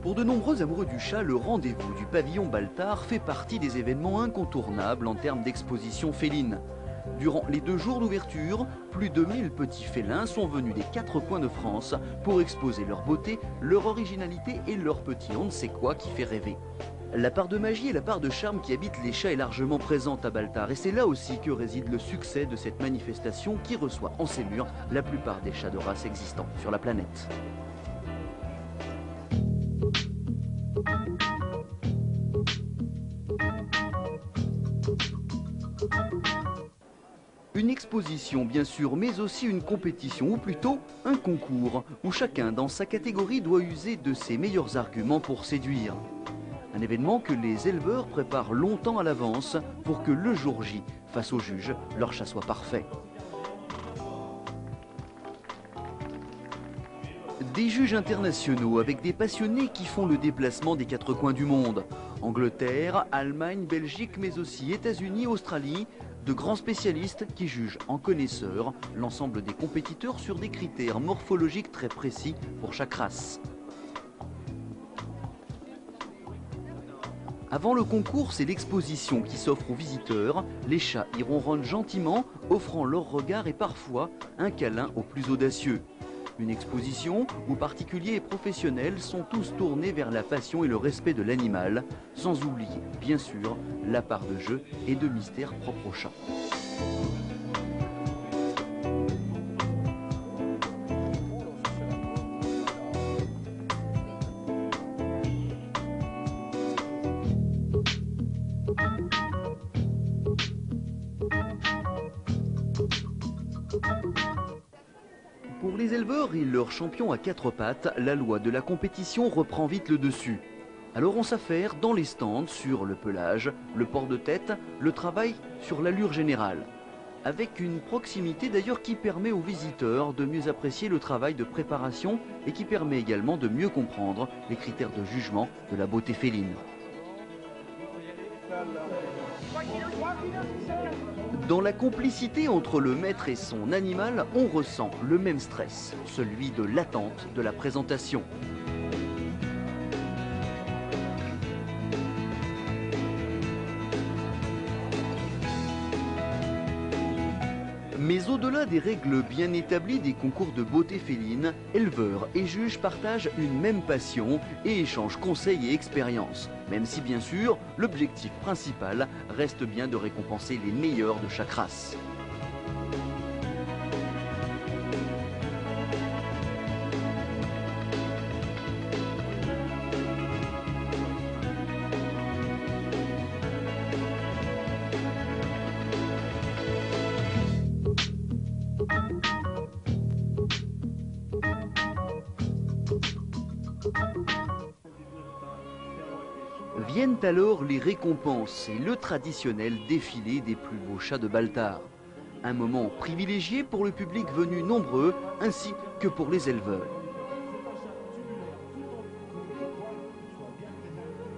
Pour de nombreux amoureux du chat, le rendez-vous du pavillon Baltard fait partie des événements incontournables en termes d'exposition féline. Durant les 2 jours d'ouverture, plus de 1000 petits félins sont venus des 4 coins de France pour exposer leur beauté, leur originalité et leur petit on ne sait quoi qui fait rêver. La part de magie et la part de charme qui habite les chats est largement présente à Baltard et c'est là aussi que réside le succès de cette manifestation qui reçoit en ses murs la plupart des chats de race existants sur la planète. Une exposition bien sûr, mais aussi une compétition, ou plutôt un concours, où chacun dans sa catégorie doit user de ses meilleurs arguments pour séduire. Un événement que les éleveurs préparent longtemps à l'avance pour que le jour J, face aux juges, leur chat soit parfait. Des juges internationaux avec des passionnés qui font le déplacement des 4 coins du monde. Angleterre, Allemagne, Belgique, mais aussi États-Unis, Australie. De grands spécialistes qui jugent en connaisseurs l'ensemble des compétiteurs sur des critères morphologiques très précis pour chaque race. Avant le concours, c'est l'exposition qui s'offre aux visiteurs. Les chats y ronronnent gentiment, offrant leur regard et parfois un câlin aux plus audacieux. Une exposition où particuliers et professionnels sont tous tournés vers la passion et le respect de l'animal, sans oublier, bien sûr, la part de jeu et de mystère propre au chat. Pour les éleveurs et leurs champions à 4 pattes, la loi de la compétition reprend vite le dessus. Alors on s'affaire dans les stands sur le pelage, le port de tête, le travail sur l'allure générale. Avec une proximité d'ailleurs qui permet aux visiteurs de mieux apprécier le travail de préparation et qui permet également de mieux comprendre les critères de jugement de la beauté féline. Dans la complicité entre le maître et son animal, on ressent le même stress, celui de l'attente de la présentation. Mais au-delà des règles bien établies des concours de beauté féline, éleveurs et juges partagent une même passion et échangent conseils et expériences. Même si bien sûr, l'objectif principal reste bien de récompenser les meilleurs de chaque race. Viennent alors les récompenses et le traditionnel défilé des plus beaux chats de Baltard. Un moment privilégié pour le public venu nombreux ainsi que pour les éleveurs.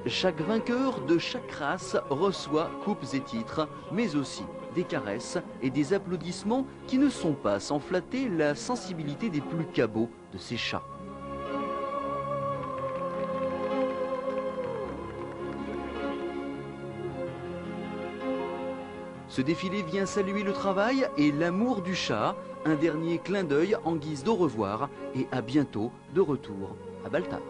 Chaque vainqueur de chaque race reçoit coupes et titres, mais aussi des caresses et des applaudissements qui ne sont pas sans flatter la sensibilité des plus cabots de ces chats. Ce défilé vient saluer le travail et l'amour du chat, un dernier clin d'œil en guise d'au revoir et à bientôt de retour à Baltard.